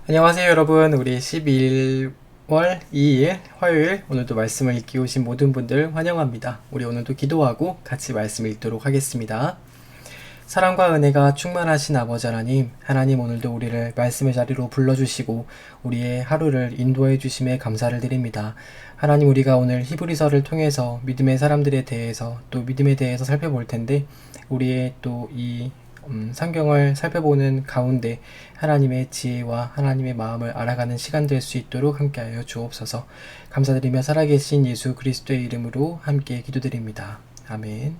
안녕하세요 여러분. 우리 12월 2일 화요일 오늘도 말씀을 읽기 오신 모든 분들 환영합니다. 우리 오늘도 기도하고 같이 말씀 읽도록 하겠습니다. 사랑과 은혜가 충만하신 아버지 하나님 오늘도 우리를 말씀의 자리로 불러주시고 우리의 하루를 인도해 주심에 감사를 드립니다. 하나님 우리가 오늘 히브리서를 통해서 믿음의 사람들에 대해서 또 믿음에 대해서 살펴볼 텐데 우리의 또 이 성경을 살펴보는 가운데 하나님의 지혜와 하나님의 마음을 알아가는 시간 될 수 있도록 함께하여 주옵소서. 감사드리며 살아계신 예수 그리스도의 이름으로 함께 기도드립니다. 아멘.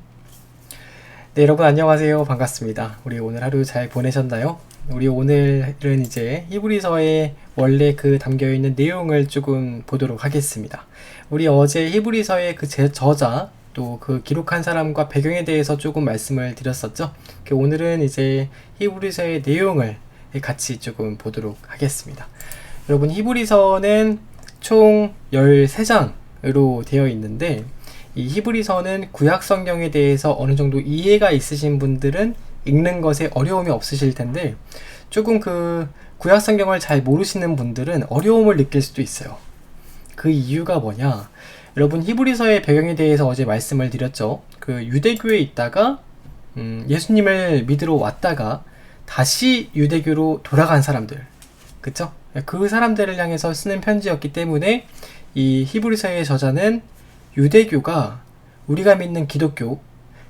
네, 여러분 안녕하세요. 반갑습니다. 우리 오늘 하루 잘 보내셨나요? 우리 오늘은 이제 히브리서에 원래 그 담겨있는 내용을 조금 보도록 하겠습니다. 우리 어제 히브리서의 그 저자 또 그 기록한 사람과 배경에 대해서 조금 말씀을 드렸었죠. 오늘은 이제 히브리서의 내용을 같이 조금 보도록 하겠습니다. 여러분 히브리서는 총 13장으로 되어 있는데 이 히브리서는 구약 성경에 대해서 어느 정도 이해가 있으신 분들은 읽는 것에 어려움이 없으실 텐데 조금 그 구약 성경을 잘 모르시는 분들은 어려움을 느낄 수도 있어요. 그 이유가 뭐냐? 여러분 히브리서의 배경에 대해서 어제 말씀을 드렸죠. 그 유대교에 있다가 예수님을 믿으러 왔다가 다시 유대교로 돌아간 사람들, 그쵸? 그 사람들을 향해서 쓰는 편지였기 때문에 이 히브리서의 저자는 유대교가 우리가 믿는 기독교,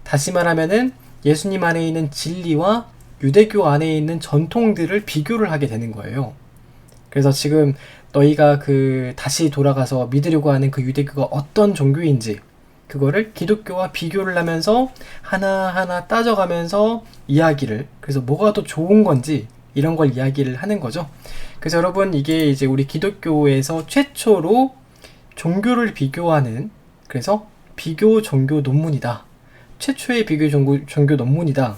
다시 말하면은 예수님 안에 있는 진리와 유대교 안에 있는 전통들을 비교를 하게 되는 거예요. 그래서 지금 너희가 그 다시 돌아가서 믿으려고 하는 그 유대교가 어떤 종교인지 그거를 기독교와 비교를 하면서 하나하나 따져가면서 이야기를, 그래서 뭐가 더 좋은 건지 이런 걸 이야기를 하는 거죠. 그래서 여러분 이게 이제 우리 기독교에서 최초로 종교를 비교하는, 그래서 비교 종교 논문이다, 최초의 비교 종교 논문이다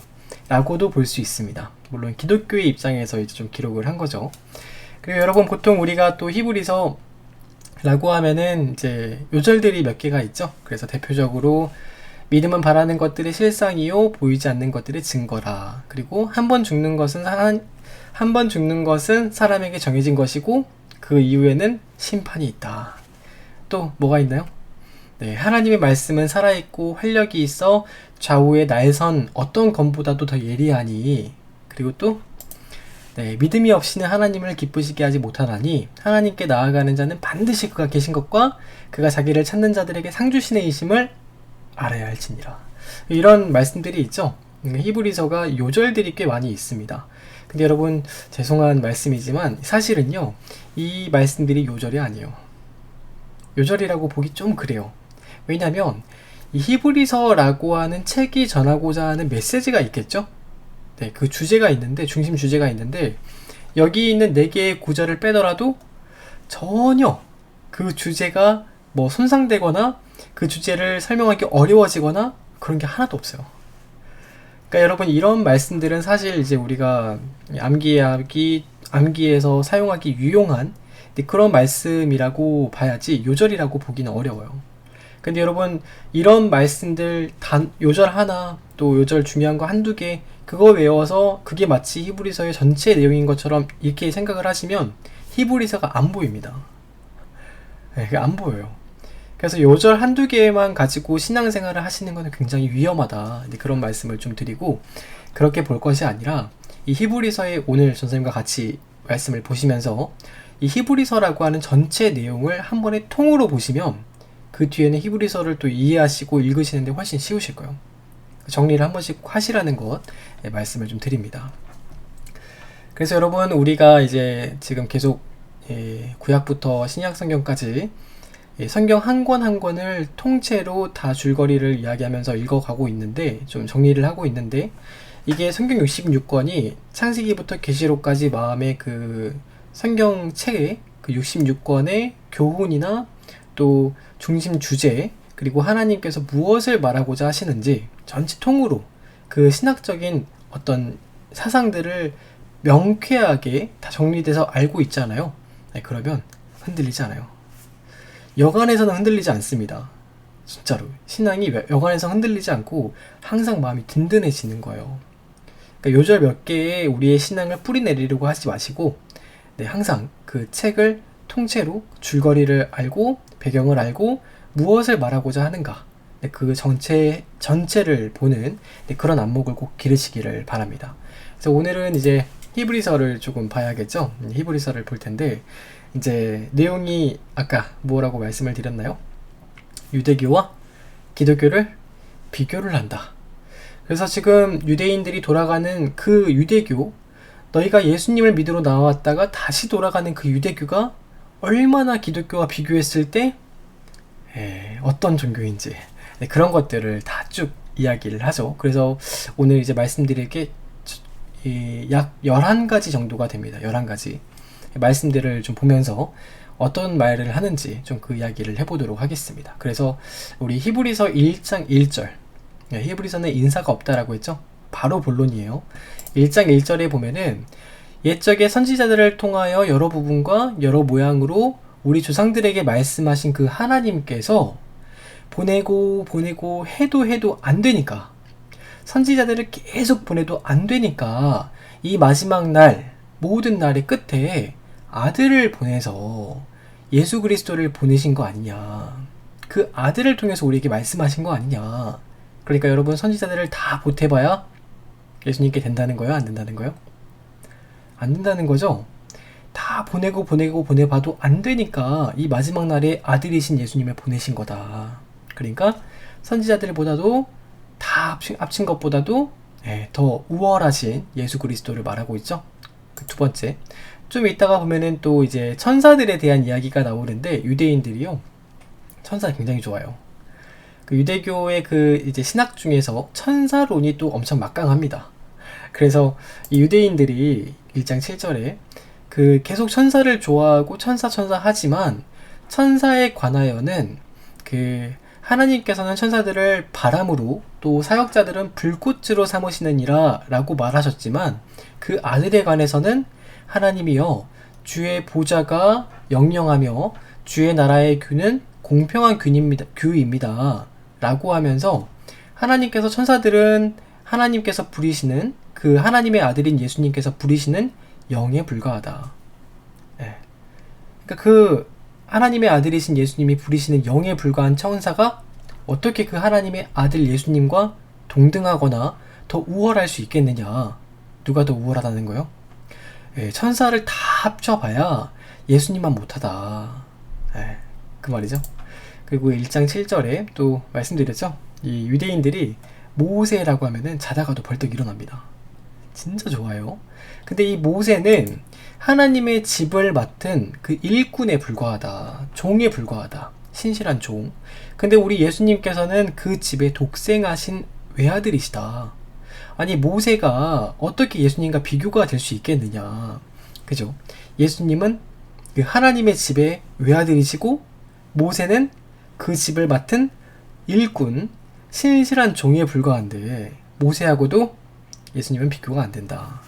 라고도 볼 수 있습니다. 물론 기독교의 입장에서 이제 좀 기록을 한 거죠. 그리고 여러분 보통 우리가 또 히브리서 라고 하면은 이제 요절들이 몇 개가 있죠. 그래서 대표적으로 믿음은 바라는 것들의 실상이요 보이지 않는 것들의 증거라. 그리고 한 번 죽는 것은 사람에게 정해진 것이고 그 이후에는 심판이 있다. 또 뭐가 있나요? 네, 하나님의 말씀은 살아있고 활력이 있어 좌우의 날선 어떤 검보다도 더 예리하니. 그리고 또 믿음이 없이는 하나님을 기쁘시게 하지 못하나니 하나님께 나아가는 자는 반드시 그가 계신 것과 그가 자기를 찾는 자들에게 상 주시는 이심을 알아야 할지니라. 이런 말씀들이 있죠. 히브리서가 요절들이 꽤 많이 있습니다. 근데 여러분 죄송한 말씀이지만 사실은요 이 말씀들이 요절이 아니에요. 요절이라고 보기 좀 그래요. 왜냐면 이 히브리서라고 하는 책이 전하고자 하는 메시지가 있겠죠. 네, 그 주제가 있는데, 중심 주제가 있는데 여기 있는 4개의 구절을 빼더라도 전혀 그 주제가 뭐 손상되거나 그 주제를 설명하기 어려워지거나 그런 게 하나도 없어요. 그러니까 여러분 이런 말씀들은 사실 이제 우리가 암기에서 사용하기 유용한 그런 말씀이라고 봐야지 요절이라고 보기는 어려워요. 근데 여러분 이런 말씀들 요절 하나 또 요절 중요한 거 한두 개 그거 외워서 그게 마치 히브리서의 전체 내용인 것처럼 이렇게 생각을 하시면 히브리서가 안 보입니다. 네, 안 보여요. 그래서 요절 한두 개만 가지고 신앙생활을 하시는 것은 굉장히 위험하다. 그런 말씀을 좀 드리고 그렇게 볼 것이 아니라 이 히브리서의 오늘 선생님과 같이 말씀을 보시면서 이 히브리서라고 하는 전체 내용을 한 번에 통으로 보시면 그 뒤에는 히브리서를 또 이해하시고 읽으시는데 훨씬 쉬우실 거예요. 정리를 한 번씩 하시라는 것 말씀을 좀 드립니다. 그래서 여러분 우리가 이제 지금 계속 구약부터 신약 성경까지 성경 한 권 한 권을 통째로 다 줄거리를 이야기하면서 읽어가고 있는데 좀 정리를 하고 있는데 이게 성경 66권이 창세기부터 계시록까지 마음의 그 성경책의 그 66권의 교훈이나 또 중심 주제 그리고 하나님께서 무엇을 말하고자 하시는지 전체 통으로 그 신학적인 어떤 사상들을 명쾌하게 다 정리돼서 알고 있잖아요. 그러면 흔들리지 않아요. 여간에서는 흔들리지 않습니다. 진짜로 신앙이 여간에서 흔들리지 않고 항상 마음이 든든해지는 거예요. 그러니까 요절 몇 개에 우리의 신앙을 뿌리내리려고 하지 마시고 네, 항상 그 책을 통째로 줄거리를 알고 배경을 알고 무엇을 말하고자 하는가, 네, 그 전체를 보는, 네, 그런 안목을 꼭 기르시기를 바랍니다. 그래서 오늘은 이제 히브리서를 조금 봐야겠죠. 히브리서를 볼 텐데, 이제 내용이 아까 뭐라고 말씀을 드렸나요? 유대교와 기독교를 비교를 한다. 그래서 지금 유대인들이 돌아가는 그 유대교, 너희가 예수님을 믿으러 나왔다가 다시 돌아가는 그 유대교가 얼마나 기독교와 비교했을 때 어떤 종교인지, 네, 그런 것들을 다 쭉 이야기를 하죠. 그래서 오늘 이제 말씀드릴 게 약 11가지 정도가 됩니다. 11가지 말씀들을 좀 보면서 어떤 말을 하는지 좀 그 이야기를 해보도록 하겠습니다. 그래서 우리 히브리서 1장 1절, 히브리서는 인사가 없다라고 했죠. 바로 본론이에요. 1장 1절에 보면은 옛적의 선지자들을 통하여 여러 부분과 여러 모양으로 우리 조상들에게 말씀하신 그 하나님께서 보내고 해도 안 되니까, 선지자들을 계속 보내도 안 되니까 이 마지막 날, 모든 날의 끝에 아들을 보내서 예수 그리스도를 보내신 거 아니냐, 그 아들을 통해서 우리에게 말씀하신 거 아니냐. 그러니까 여러분, 선지자들을 다 보태봐야 예수님께 된다는 거예요? 안 된다는 거예요? 안 된다는 거죠. 다 보내봐도 안 되니까 이 마지막 날에 아들이신 예수님을 보내신 거다. 그러니까 선지자들보다도 다 합친 것보다도 더 우월하신 예수 그리스도를 말하고 있죠. 그 두 번째, 좀 이따가 보면은 또 이제 천사들에 대한 이야기가 나오는데, 유대인들이요, 천사 굉장히 좋아요. 그 유대교의 그 이제 신학 중에서 천사론이 또 엄청 막강합니다. 그래서 이 유대인들이 1장 7절에 그 계속 천사를 좋아하고 천사 하지만 천사에 관하여는 그 하나님께서는 천사들을 바람으로, 또 사역자들은 불꽃으로 삼으시느니라 라고 말하셨지만, 그 아들에 관해서는 하나님이여 주의 보좌가 영영하며 주의 나라의 규는 공평한 규입니다 라고 하면서, 하나님께서 천사들은 하나님께서 부리시는 그 하나님의 아들인 예수님께서 부리시는 영에 불과하다. 그러니까 그 하나님의 아들이신 예수님이 부리시는 영에 불과한 천사가 어떻게 그 하나님의 아들 예수님과 동등하거나 더 우월할 수 있겠느냐. 누가 더 우월하다는 거요? 천사를 다 합쳐봐야 예수님만 못하다. 그 말이죠. 그리고 1장 7절에 또 말씀드렸죠. 이 유대인들이 모세라고 하면은 자다가도 벌떡 일어납니다. 진짜 좋아요. 근데 이 모세는 하나님의 집을 맡은 그 일꾼에 불과하다. 종에 불과하다. 신실한 종. 근데 우리 예수님께서는 그 집에 독생하신 외아들이시다. 아니, 모세가 어떻게 예수님과 비교가 될 수 있겠느냐. 그죠? 예수님은 그 하나님의 집의 외아들이시고, 모세는 그 집을 맡은 일꾼, 신실한 종에 불과한데, 모세하고도 예수님은 비교가 안 된다.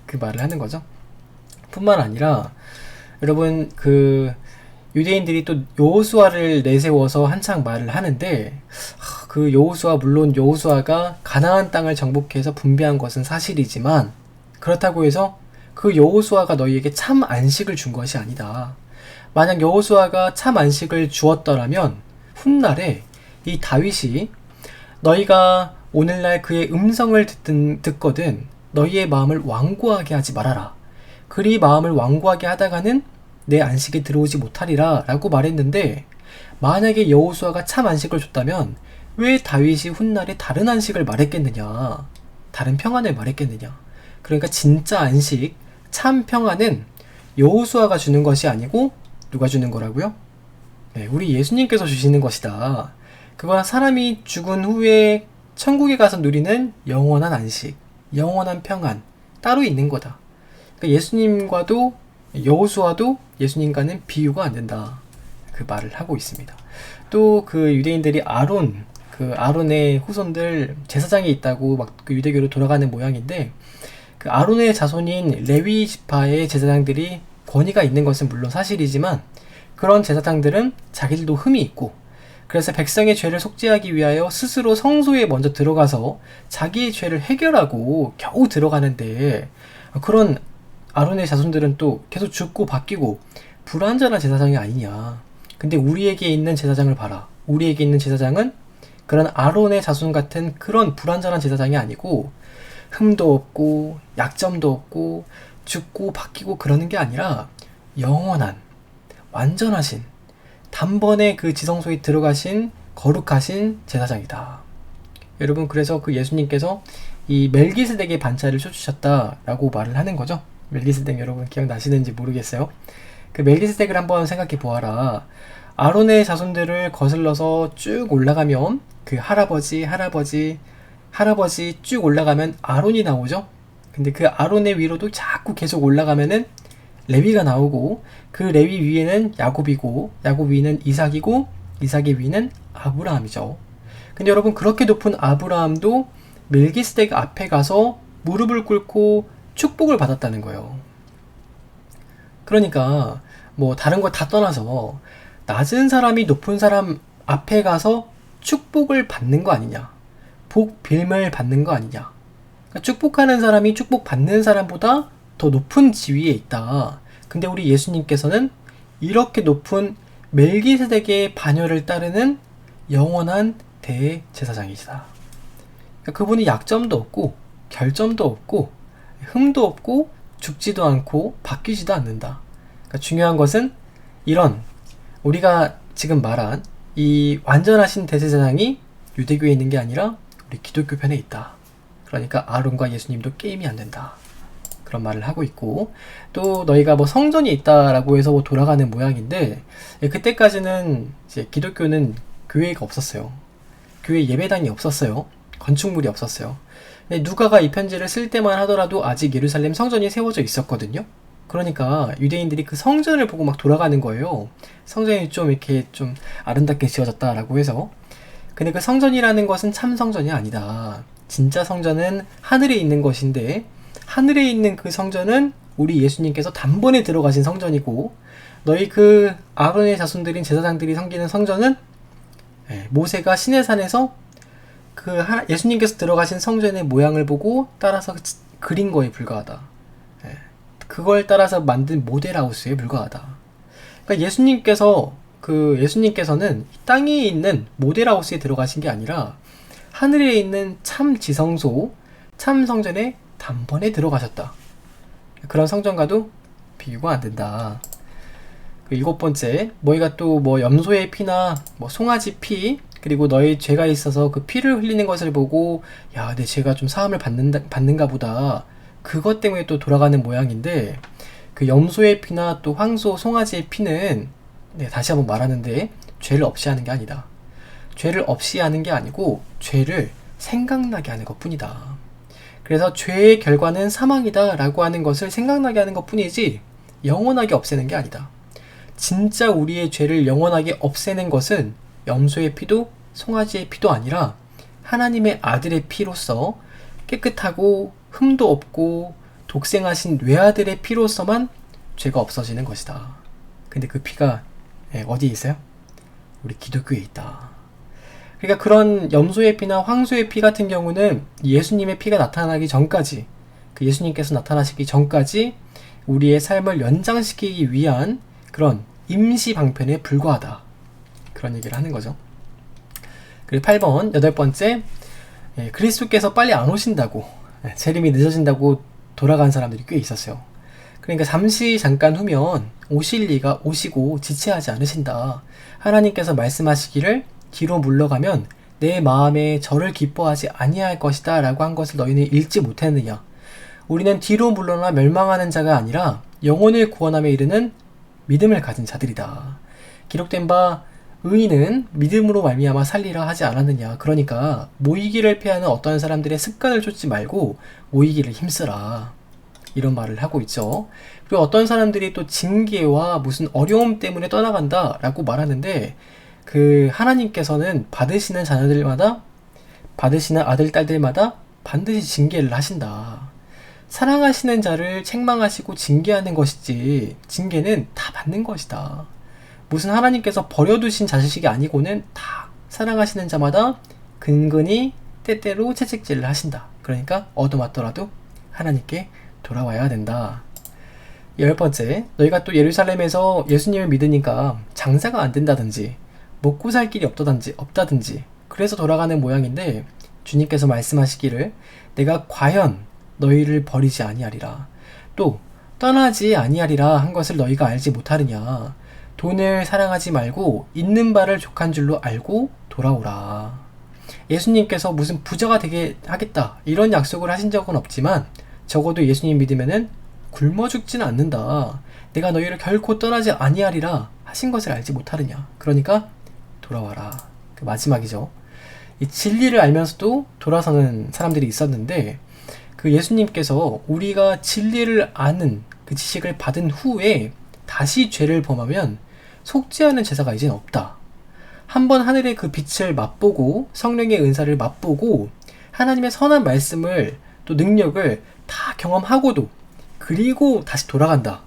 그 말을 하는 거죠. 뿐만 아니라 여러분, 그 유대인들이 또 여호수아를 내세워서 한창 말을 하는데, 그 여호수아, 물론 여호수아가 가나안 땅을 정복해서 분배한 것은 사실이지만, 그렇다고 해서 그 여호수아가 너희에게 참 안식을 준 것이 아니다. 만약 여호수아가 참 안식을 주었더라면 훗날에 이 다윗이 너희가 오늘날 그의 음성을 듣거든 너희의 마음을 완고하게 하지 말아라. 그리 마음을 완고하게 하다가는 내 안식에 들어오지 못하리라 라고 말했는데, 만약에 여호수아가 참 안식을 줬다면 왜 다윗이 훗날에 다른 안식을 말했겠느냐, 다른 평안을 말했겠느냐. 그러니까 진짜 안식, 참 평안은 여호수아가 주는 것이 아니고 누가 주는 거라고요? 우리 예수님께서 주시는 것이다. 그건 사람이 죽은 후에 천국에 가서 누리는 영원한 안식, 영원한 평안, 따로 있는 거다. 그러니까 예수님과도, 여호수아도 예수님과는 비유가 안 된다. 그 말을 하고 있습니다. 또 그 유대인들이 아론의 후손들 제사장이 있다고 막 그 유대교로 돌아가는 모양인데, 그 아론의 자손인 레위 지파의 제사장들이 권위가 있는 것은 물론 사실이지만, 그런 제사장들은 자기들도 흠이 있고, 그래서 백성의 죄를 속죄하기 위하여 스스로 성소에 먼저 들어가서 자기의 죄를 해결하고 겨우 들어가는데, 그런 아론의 자손들은 또 계속 죽고 바뀌고 불완전한 제사장이 아니냐. 근데 우리에게 있는 제사장을 봐라. 우리에게 있는 제사장은 그런 아론의 자손 같은 그런 불완전한 제사장이 아니고 흠도 없고 약점도 없고 죽고 바뀌고 그러는 게 아니라 영원한 완전하신 단번에 그 지성소에 들어가신 거룩하신 제사장이다. 여러분, 그래서 그 예수님께서 이 멜기세덱의 반차를 쳐주셨다라고 말을 하는 거죠. 멜기세덱 여러분 기억나시는지 모르겠어요. 그 멜기세덱을 한번 생각해 보아라. 아론의 자손들을 거슬러서 쭉 올라가면 그 할아버지 쭉 올라가면 아론이 나오죠. 근데 그 아론의 위로도 자꾸 계속 올라가면은 레위가 나오고, 그 레위 위에는 야곱이고, 야곱 위는 이삭이고, 이삭의 위는 아브라함이죠. 근데 여러분, 그렇게 높은 아브라함도 멜기세덱 앞에 가서 무릎을 꿇고 축복을 받았다는 거예요. 그러니까 뭐 다른 거 다 떠나서 낮은 사람이 높은 사람 앞에 가서 축복을 받는 거 아니냐, 복 빌매를 받는 거 아니냐. 그러니까 축복하는 사람이 축복받는 사람보다 더 높은 지위에 있다. 근데 우리 예수님께서는 이렇게 높은 멜기세덱의 반열을 따르는 영원한 대제사장이시다. 그러니까 그분이 약점도 없고 결점도 없고 흠도 없고 죽지도 않고 바뀌지도 않는다. 그러니까 중요한 것은 이런 우리가 지금 말한 이 완전하신 대제사장이 유대교에 있는 게 아니라 우리 기독교 편에 있다. 그러니까 아론과 예수님도 게임이 안 된다. 그런 말을 하고 있고, 또 너희가 뭐 성전이 있다라고 해서 뭐 돌아가는 모양인데, 그때까지는 이제 기독교는 교회가 없었어요. 교회 예배당이 없었어요. 건축물이 없었어요. 근데 누가가 이 편지를 쓸 때만 하더라도 아직 예루살렘 성전이 세워져 있었거든요. 그러니까 유대인들이 그 성전을 보고 막 돌아가는 거예요. 성전이 좀 이렇게 좀 아름답게 지어졌다라고 해서. 근데 그 성전이라는 것은 참 성전이 아니다. 진짜 성전은 하늘에 있는 것인데, 하늘에 있는 그 성전은 우리 예수님께서 단번에 들어가신 성전이고, 너희 그 아론의 자손들인 제사장들이 섬기는 성전은 모세가 시내산에서 그 예수님께서 들어가신 성전의 모양을 보고 따라서 그린 거에 불과하다. 그걸 따라서 만든 모델하우스에 불과하다. 그러니까 예수님께서는 땅에 있는 모델하우스에 들어가신 게 아니라 하늘에 있는 참 지성소, 참 성전에 단번에 들어가셨다. 그런 성전과도 비교가 안 된다. 그 7번째, 너희가 또 뭐 염소의 피나 뭐 송아지 피, 그리고 너희 죄가 있어서 그 피를 흘리는 것을 보고 야, 내 죄가 좀 사함을 받는가 보다. 그것 때문에 또 돌아가는 모양인데, 그 염소의 피나 또 황소, 송아지의 피는 다시 한번 말하는데 죄를 없이 하는 게 아니다. 죄를 없이 하는 게 아니고 죄를 생각나게 하는 것 뿐이다. 그래서 죄의 결과는 사망이다 라고 하는 것을 생각나게 하는 것 뿐이지 영원하게 없애는 게 아니다. 진짜 우리의 죄를 영원하게 없애는 것은 염소의 피도 송아지의 피도 아니라 하나님의 아들의 피로서 깨끗하고 흠도 없고 독생하신 외아들의 피로서만 죄가 없어지는 것이다. 근데 그 피가 어디에 있어요? 우리 기독교에 있다. 그러니까 그런 염소의 피나 황소의 피 같은 경우는 예수님의 피가 나타나기 전까지, 그 예수님께서 나타나시기 전까지 우리의 삶을 연장시키기 위한 그런 임시 방편에 불과하다. 그런 얘기를 하는 거죠. 그리고 8번, 8번째, 그리스도께서 빨리 안 오신다고, 재림이 늦어진다고 돌아간 사람들이 꽤 있었어요. 그러니까 잠깐 후면 오시고 지체하지 않으신다. 하나님께서 말씀하시기를 뒤로 물러가면 내 마음에 저를 기뻐하지 아니할 것이다 라고 한 것을 너희는 읽지 못했느냐. 우리는 뒤로 물러나 멸망하는 자가 아니라 영혼을 구원함에 이르는 믿음을 가진 자들이다. 기록된 바 의인은 믿음으로 말미암아 살리라 하지 않았느냐. 그러니까 모이기를 피하는 어떤 사람들의 습관을 쫓지 말고 모이기를 힘쓰라. 이런 말을 하고 있죠. 그리고 어떤 사람들이 또 징계와 무슨 어려움 때문에 떠나간다 라고 말하는데, 그 하나님께서는 받으시는 자녀들마다, 받으시는 아들 딸들마다 반드시 징계를 하신다. 사랑하시는 자를 책망하시고 징계하는 것이지 징계는 다 받는 것이다. 무슨 하나님께서 버려두신 자식이 아니고는 다 사랑하시는 자마다 근근히 때때로 채찍질을 하신다. 그러니까 얻어맞더라도 하나님께 돌아와야 된다. 10번째, 너희가 또 예루살렘에서 예수님을 믿으니까 장사가 안 된다든지 먹고 살 길이 없다든지 그래서 돌아가는 모양인데, 주님께서 말씀하시기를 내가 과연 너희를 버리지 아니하리라, 또 떠나지 아니하리라 한 것을 너희가 알지 못하느냐. 돈을 사랑하지 말고 있는 바를 족한 줄로 알고 돌아오라. 예수님께서 무슨 부자가 되게 하겠다 이런 약속을 하신 적은 없지만, 적어도 예수님 믿으면은 굶어 죽지는 않는다, 내가 너희를 결코 떠나지 아니하리라 하신 것을 알지 못하느냐. 그러니까 돌아와라. 그 마지막이죠. 이 진리를 알면서도 돌아서는 사람들이 있었는데, 그 예수님께서 우리가 진리를 아는 그 지식을 받은 후에 다시 죄를 범하면 속지 않은 제사가 이제는 없다. 한번 하늘의 그 빛을 맛보고 성령의 은사를 맛보고 하나님의 선한 말씀을 또 능력을 다 경험하고도 그리고 다시 돌아간다.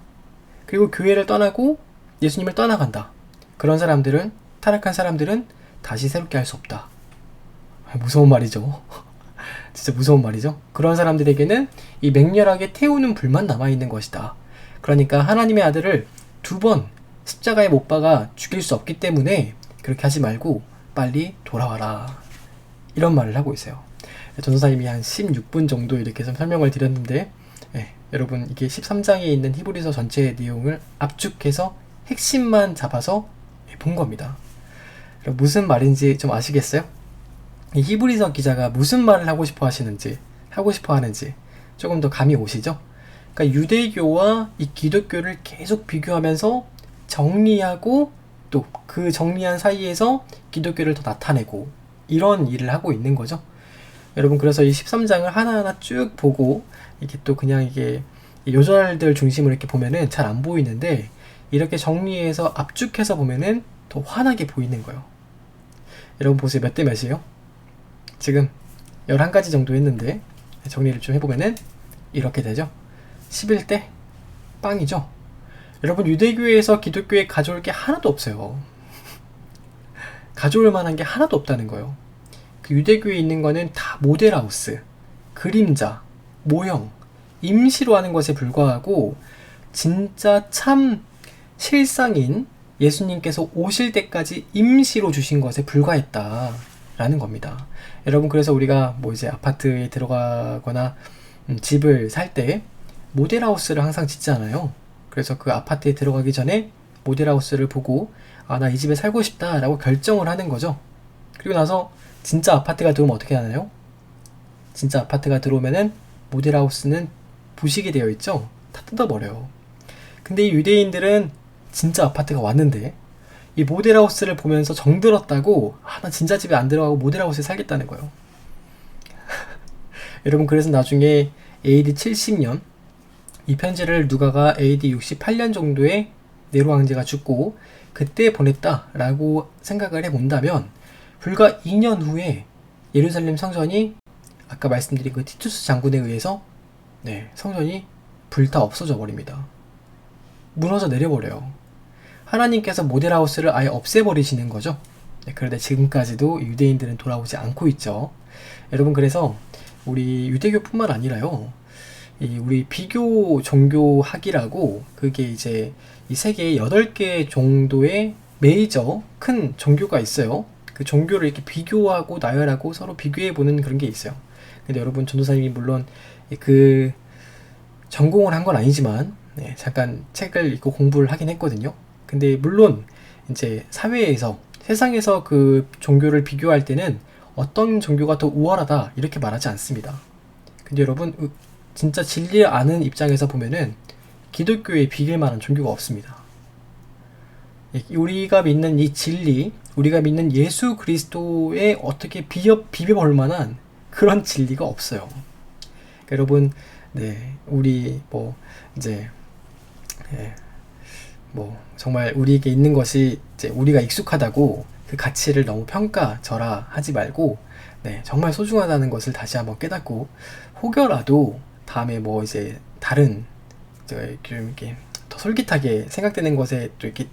그리고 교회를 떠나고 예수님을 떠나간다. 그런 사람들은, 타락한 사람들은 다시 새롭게 할 수 없다. 무서운 말이죠. 진짜 무서운 말이죠. 그런 사람들에게는 이 맹렬하게 태우는 불만 남아있는 것이다. 그러니까 하나님의 아들을 2번 십자가에 못 박아 죽일 수 없기 때문에 그렇게 하지 말고 빨리 돌아와라, 이런 말을 하고 있어요. 전도사님이 한 16분 정도 이렇게 좀 설명을 드렸는데, 여러분 이게 13장에 있는 히브리서 전체의 내용을 압축해서 핵심만 잡아서 본 겁니다. 무슨 말인지 좀 아시겠어요? 이 히브리서 기자가 무슨 말을 하고 싶어 하는지 조금 더 감이 오시죠? 그러니까 유대교와 이 기독교를 계속 비교하면서 정리하고, 또 그 정리한 사이에서 기독교를 더 나타내고, 이런 일을 하고 있는 거죠. 여러분, 그래서 이 13장을 하나하나 쭉 보고 이게 또 그냥 이게 요절들 중심으로 이렇게 보면은 잘 안 보이는데, 이렇게 정리해서 압축해서 보면은 더 환하게 보이는 거예요. 여러분 보세요. 몇 대 몇이에요? 지금 11가지 정도 했는데 정리를 좀 해보면은 이렇게 되죠. 11대 빵이죠. 여러분, 유대교에서 기독교에 가져올 게 하나도 없어요. 가져올 만한 게 하나도 없다는 거예요. 그 유대교에 있는 거는 다 모델하우스, 그림자, 모형, 임시로 하는 것에 불과하고, 진짜 참 실상인 예수님께서 오실 때까지 임시로 주신 것에 불과했다라는 겁니다. 여러분, 그래서 우리가 뭐 이제 아파트에 들어가거나 집을 살 때 모델하우스를 항상 짓잖아요. 그래서 그 아파트에 들어가기 전에 모델하우스를 보고, 아, 나 이 집에 살고 싶다 라고 결정을 하는 거죠. 그리고 나서 진짜 아파트가 들어오면 어떻게 하나요? 진짜 아파트가 들어오면은 모델하우스는 부식이 되어 있죠. 다 뜯어버려요. 근데 이 유대인들은 진짜 아파트가 왔는데 이 모델하우스를 보면서 정들었다고, 아, 나 진짜 집에 안 들어가고 모델하우스에 살겠다는 거예요. 여러분, 그래서 나중에 AD 70년 이 편지를 누가가 AD 68년 정도에 네로 황제가 죽고 그때 보냈다라고 생각을 해본다면, 불과 2년 후에 예루살렘 성전이 아까 말씀드린 그 티투스 장군에 의해서 성전이 불타 없어져 버립니다. 무너져 내려버려요. 하나님께서 모델하우스를 아예 없애버리시는 거죠. 그런데 지금까지도 유대인들은 돌아오지 않고 있죠. 여러분, 그래서 우리 유대교뿐만 아니라요, 우리 비교 종교학이라고, 그게 이제 이 세계에 8개 정도의 메이저 큰 종교가 있어요. 그 종교를 이렇게 비교하고 나열하고 서로 비교해보는 그런 게 있어요. 근데 여러분, 전도사님이 물론 그 전공을 한 건 아니지만 잠깐 책을 읽고 공부를 하긴 했거든요. 근데 물론 이제 사회에서, 세상에서 그 종교를 비교할 때는 어떤 종교가 더 우월하다 이렇게 말하지 않습니다. 근데 여러분, 진짜 진리를 아는 입장에서 보면은 기독교에 비길 만한 종교가 없습니다. 우리가 믿는 이 진리, 우리가 믿는 예수 그리스도에 어떻게 비벼볼 만한 그런 진리가 없어요. 그러니까 여러분, 우리 이제 정말 우리에게 있는 것이 이제 우리가 익숙하다고 그 가치를 너무 평가절하하지 말고, 정말 소중하다는 것을 다시 한번 깨닫고, 혹여라도 다음에 이제 다른 좀 이렇게 더 솔깃하게 생각되는 것에 또 이렇게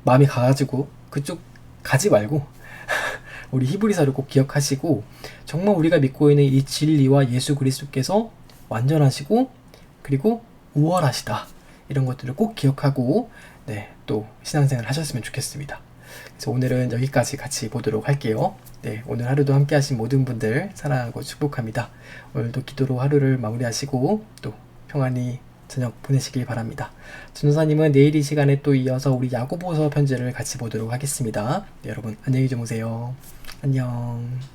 마음이 가가지고 그쪽 가지 말고 우리 히브리서를 꼭 기억하시고, 정말 우리가 믿고 있는 이 진리와 예수 그리스도께서 완전하시고 그리고 우월하시다, 이런 것들을 꼭 기억하고 네, 또 신앙생활 하셨으면 좋겠습니다. 그래서 오늘은 여기까지 같이 보도록 할게요. 네, 오늘 하루도 함께 하신 모든 분들 사랑하고 축복합니다. 오늘도 기도로 하루를 마무리하시고 또 평안히 저녁 보내시길 바랍니다. 전도사님은 내일 이 시간에 또 이어서 우리 야고보서 편지를 같이 보도록 하겠습니다. 네, 여러분 안녕히 주무세요. 안녕.